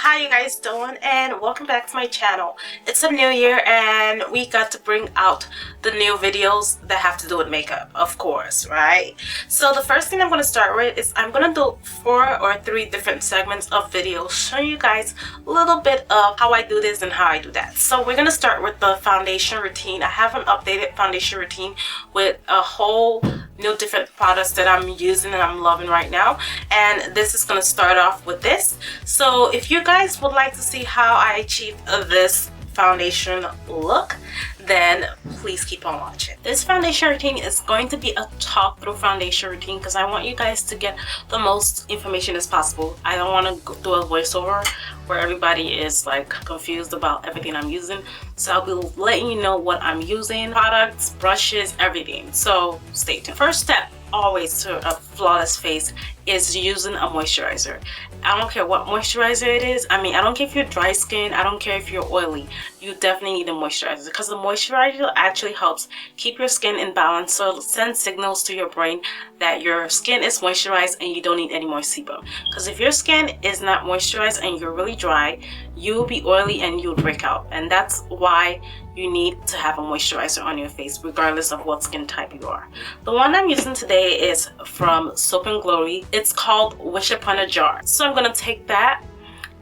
How you guys doing, and welcome back to my channel. It's a new year and we got to bring out the new videos that have to do with makeup, of course, right? So the first thing I'm going to start with is I'm going to do 4 or 3 different segments of videos showing you guys a little bit of how I do this and how I do that. So we're going to start with the foundation routine. I have an updated foundation routine with a whole new different products that I'm using and I'm loving right now, and this is going to start off with this. So if you guys would like to see how I achieved this foundation look, then please keep on watching. This foundation routine is going to be a talk through foundation routine because I want you guys to get the most information as possible. I don't want to do a voiceover where everybody is like confused about everything I'm using. So I'll be letting you know what I'm using, products, brushes, everything. So stay tuned. First step always to a flawless face is using a moisturizer. I don't care what moisturizer it is. I mean, I don't care if you're dry skin, I don't care if you're oily, you definitely need a moisturizer because the moisturizer actually helps keep your skin in balance, so it sends signals to your brain that your skin is moisturized and you don't need any more sebum. Because if your skin is not moisturized and you're really dry, you'll be oily and you'll break out, and that's why you need to have a moisturizer on your face regardless of what skin type you are. The one I'm using today is from Soap and Glory. It's called Wish Upon a Jar. So I'm going to take that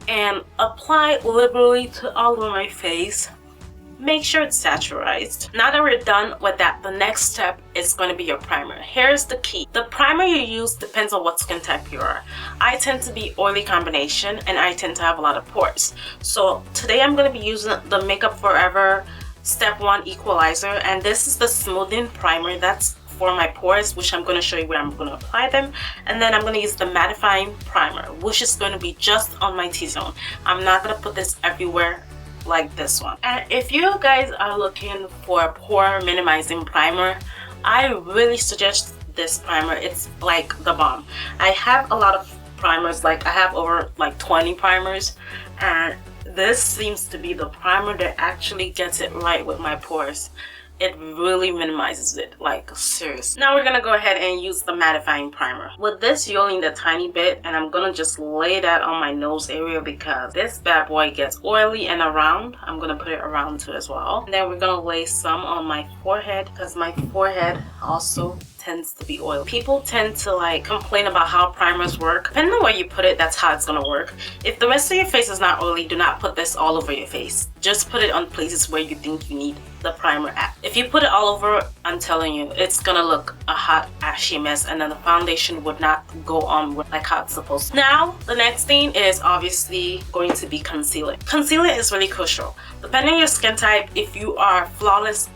and apply liberally to all over my face. Make sure it's saturized. Now that we're done with that, the next step is going to be your primer. Here's the key. The primer you use depends on what skin type you are. I tend to be oily combination and I tend to have a lot of pores. So today I'm going to be using the Makeup Forever Step 1 Equalizer, and this is the smoothing primer that's for my pores, which I'm going to show you where I'm going to apply them. And then I'm going to use the Mattifying primer, which is going to be just on my T-zone. I'm not going to put this everywhere like this one. And if you guys are looking for a pore minimizing primer, I really suggest this primer. It's like the bomb. I have a lot of primers, like I have over like 20 primers, and this seems to be the primer that actually gets it right with my pores. It really minimizes it, like seriously. Now we're gonna go ahead and use the mattifying primer. With this, you only need a tiny bit, and I'm gonna just lay that on my nose area because this bad boy gets oily, and around. I'm gonna put it around too as well. And then we're gonna lay some on my forehead because my forehead also tends to be oily. People tend to like complain about how primers work. Depending on where you put it, that's how it's gonna work. If the rest of your face is not oily, do not put this all over your face. Just put it on places where you think you need the primer at. If you put it all over, I'm telling you, it's gonna look a hot ashy mess, and then the foundation would not go on like how it's supposed to. Now the next thing is obviously going to be concealing. Concealing is really crucial. Depending on your skin type, if you are flawless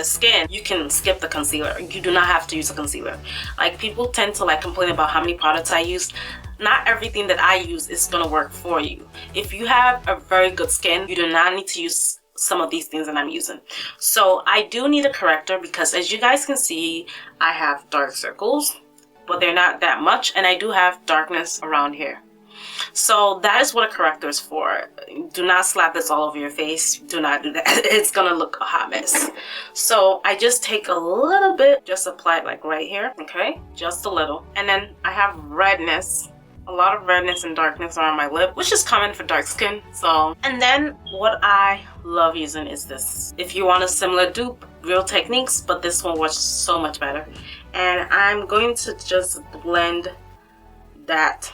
skin, you can skip the concealer. You do not have to use a concealer. Like, people tend to like complain about how many products I use. Not everything that I use is gonna work for you. If you have a very good skin, you do not need to use some of these things that I'm using. So I do need a corrector because, as you guys can see, I have dark circles, but they're not that much, and I do have darkness around here. So that is what a corrector is for. Do not slap this all over your face. Do not do that. It's gonna look a hot mess. So I just take a little bit, just apply it like right here, okay? Just a little. And then I have redness. A lot of redness and darkness around my lip, which is common for dark skin. So, and then what I love using is this. If you want a similar dupe, Real Techniques, but this one works so much better. And I'm going to just blend that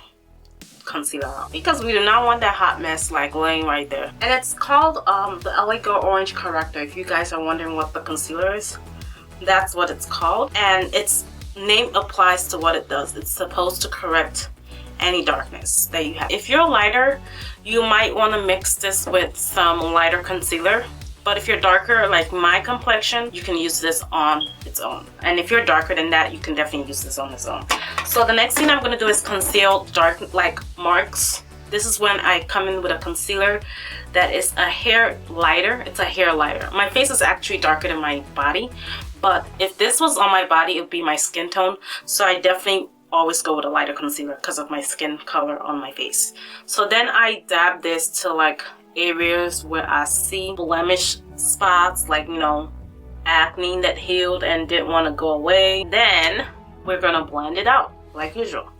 concealer out because we do not want that hot mess like laying right there. And it's called the LA Girl Orange Corrector. If you guys are wondering what the concealer is, that's what it's called, and its name applies to what it does. It's supposed to correct any darkness that you have. If you're lighter, you might want to mix this with some lighter concealer, but if you're darker like my complexion, you can use this on its own. And if you're darker than that, you can definitely use this on its own. So the next thing I'm going to do is conceal dark like marks. This is when I come in with a concealer that is a hair lighter. It's a hair lighter. My face is actually darker than my body, but if this was on my body, it would be my skin tone. So I definitely always go with a lighter concealer because of my skin color on my face. So then I dab this to like areas where I see blemish spots, like, you know, acne that healed and didn't want to go away. Then we're gonna blend it out like usual.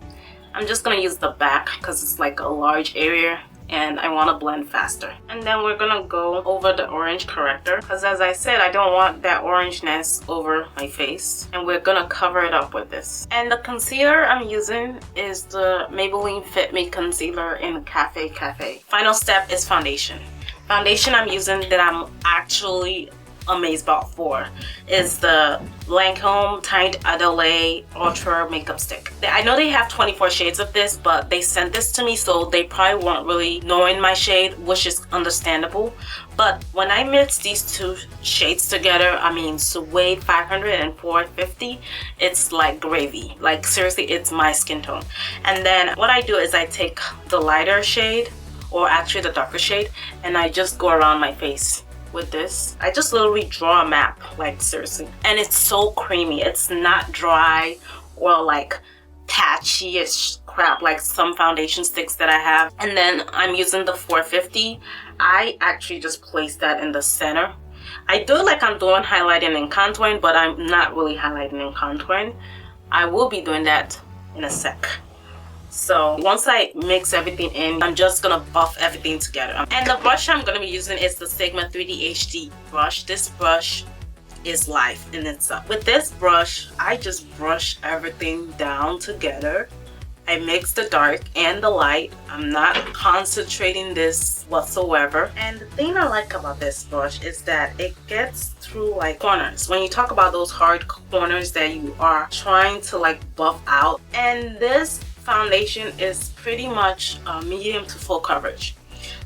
I'm just gonna use the back because it's like a large area and I want to blend faster. And then we're gonna go over the orange corrector, because as I said, I don't want that orangeness over my face, and we're gonna cover it up with this. And the concealer I'm using is the Maybelline Fit Me concealer in Cafe. Final step is foundation. Foundation I'm using that I'm actually amazed about for is the Lancome Teint Idole Ultra Makeup Stick. I know they have 24 shades of this, but they sent this to me, so they probably weren't really knowing my shade, which is understandable. But when I mix these two shades together, I mean Suede 500 and 450, it's like gravy. Like seriously, it's my skin tone. And then what I do is I take the lighter shade, or actually the darker shade, and I just go around my face with this. I just literally draw a map, like seriously. And it's so creamy. It's not dry or like patchy-ish crap like some foundation sticks that I have. And then I'm using the 450. I actually just place that in the center. I do like I'm doing highlighting and contouring, but I'm not really highlighting and contouring. I will be doing that in a sec. So once I mix everything in, I'm just gonna buff everything together. And the brush I'm gonna be using is the Sigma 3D HD brush. This brush is life in itself. With this brush, I just brush everything down together. I mix the dark and the light. I'm not concentrating this whatsoever. And the thing I like about this brush is that it gets through like corners. When you talk about those hard corners that you are trying to like buff out. And this foundation is pretty much medium to full coverage.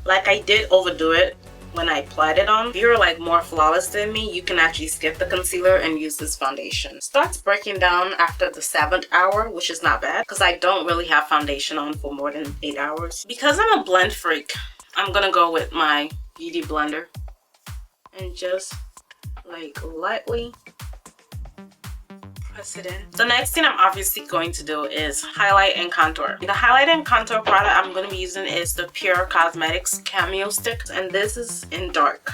Like I did overdo it when I applied it on. If you're like more flawless than me, you can actually skip the concealer and use this foundation. Starts breaking down after the 7th hour, which is not bad because I don't really have foundation on for more than 8 hours. Because I'm a blend freak, I'm gonna go with my beauty blender and just like lightly press it in. The next thing I'm obviously going to do is highlight and contour. The highlight and contour product I'm going to be using is the Pure Cosmetics Cameo stick, and this is in dark.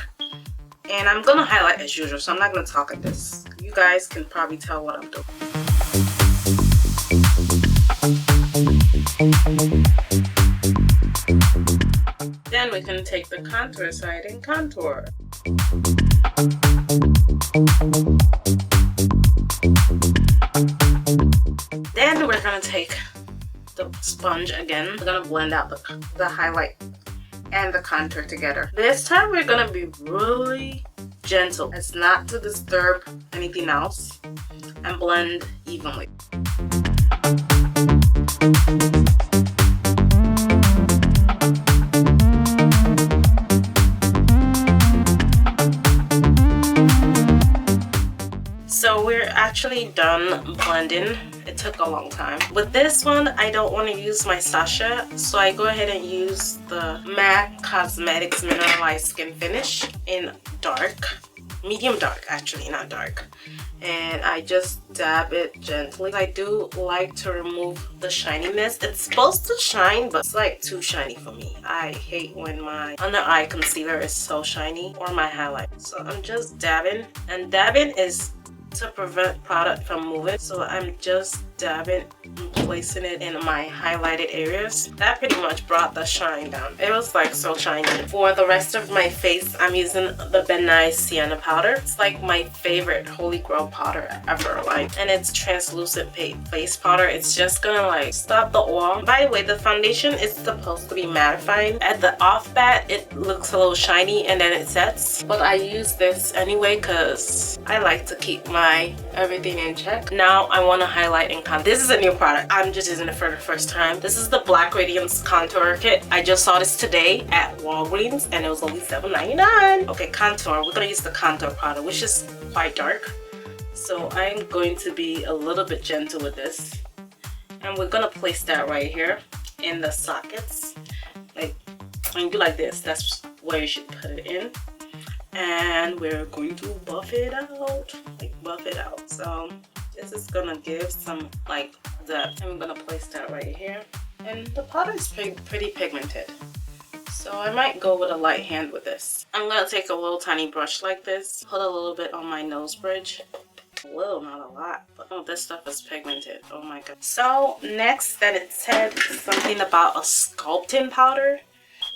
And I'm going to highlight as usual, so I'm not going to talk like this. You guys can probably tell what I'm doing. Then we can take the contour side and contour. Then we're gonna take the sponge again. We're gonna blend out the highlight and the contour together. This time we're gonna be really gentle. It's not to disturb anything else, and blend evenly. So we're actually done blending. It took a long time. With this one, I don't want to use my Sasha, so I go ahead and use the MAC Cosmetics Mineralized Skinfinish in dark. Medium dark, actually, not dark. And I just dab it gently. I do like to remove the shininess. It's supposed to shine, but it's like too shiny for me. I hate when my under eye concealer is so shiny, or my highlight. So I'm just dabbing, and dabbing is to prevent product from moving. So I'm just dabbing and placing it in my highlighted areas. That pretty much brought the shine down. It was like so shiny. For the rest of my face, I'm using the Ben Nye Sienna powder. It's like my favorite holy grail powder ever. Like, and it's translucent face powder. It's just gonna like stop the oil. By the way, the foundation is supposed to be mattifying. At the off bat, it looks a little shiny and then it sets. But I use this anyway because I like to keep my everything in check. Now I want to highlight and contour. This is a new product. I'm just using it for the first time. This is the Black Radiance contour kit. I just saw this today at Walgreens and it was only $7.99. Okay, contour. We're gonna use the contour product, which is quite dark. So I'm going to be a little bit gentle with this. And we're gonna place that right here in the sockets. Like when you do like this, that's where you should put it in. And we're going to buff it out, like buff it out. So this is gonna give some like depth. I'm gonna place that right here. And the powder is pretty pigmented, so I might go with a light hand with this. I'm gonna take a little tiny brush like this, put a little bit on my nose bridge. A little, not a lot, but oh, this stuff is pigmented. Oh my god. So next, that it said something about a sculpting powder.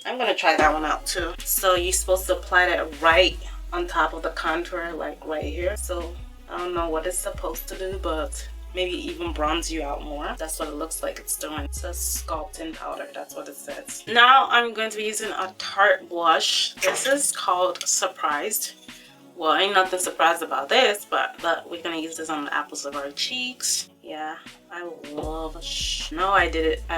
I'm gonna try that one out too. So you're supposed to apply that right on top of the contour, like right here. So I don't know what it's supposed to do, but maybe even bronze you out more. That's what it looks like it's doing. It says sculpting powder, that's what it says. Now I'm going to be using a Tarte blush. This is called Surprised. Well, ain't nothing surprised about this, but we're gonna use this on the apples of our cheeks. Yeah, I love no, I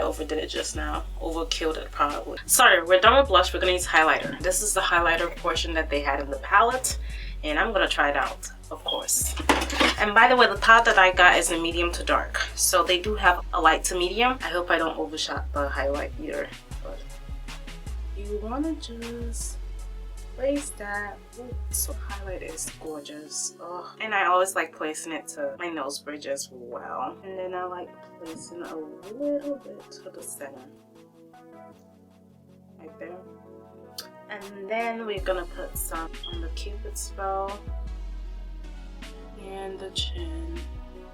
overdid it just now. Overkilled it probably. Sorry, we're done with blush. We're gonna use highlighter. This is the highlighter portion that they had in the palette, and I'm gonna try it out, of course. And by the way, the palette that I got is a medium to dark, so they do have a light to medium. I hope I don't overshot the highlight either, but you wanna just place that. Ooh, so highlight is gorgeous. Oh, and I always like placing it to my nose bridge as well, and then I like placing a little bit to the center, right there. And then we're gonna put some on the Cupid's bow and the chin.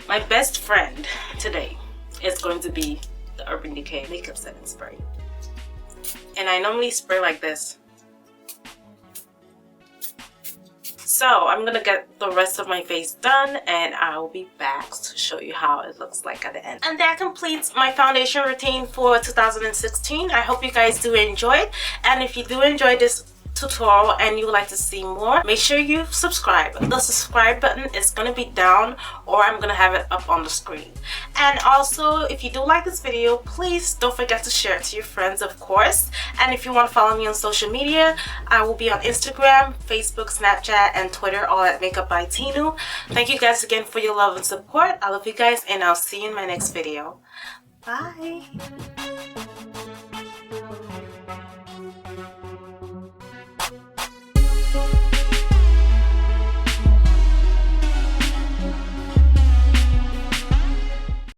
My best friend today is going to be the Urban Decay Makeup Setting Spray, and I normally spray like this. So I'm gonna get the rest of my face done, and I'll be back to show you how it looks like at the end. And that completes my foundation routine for 2016. I hope you guys do enjoy it, and if you do enjoy this tutorial and you would like to see more, make sure you subscribe. The subscribe button is going to be down, or I'm going to have it up on the screen. And also, if you do like this video, please don't forget to share it to your friends, of course. And if you want to follow me on social media, I will be on Instagram, Facebook, Snapchat, and Twitter, all at Makeupbytinu. Thank you guys again for your love and support. I love you guys, and I'll see you in my next video. Bye.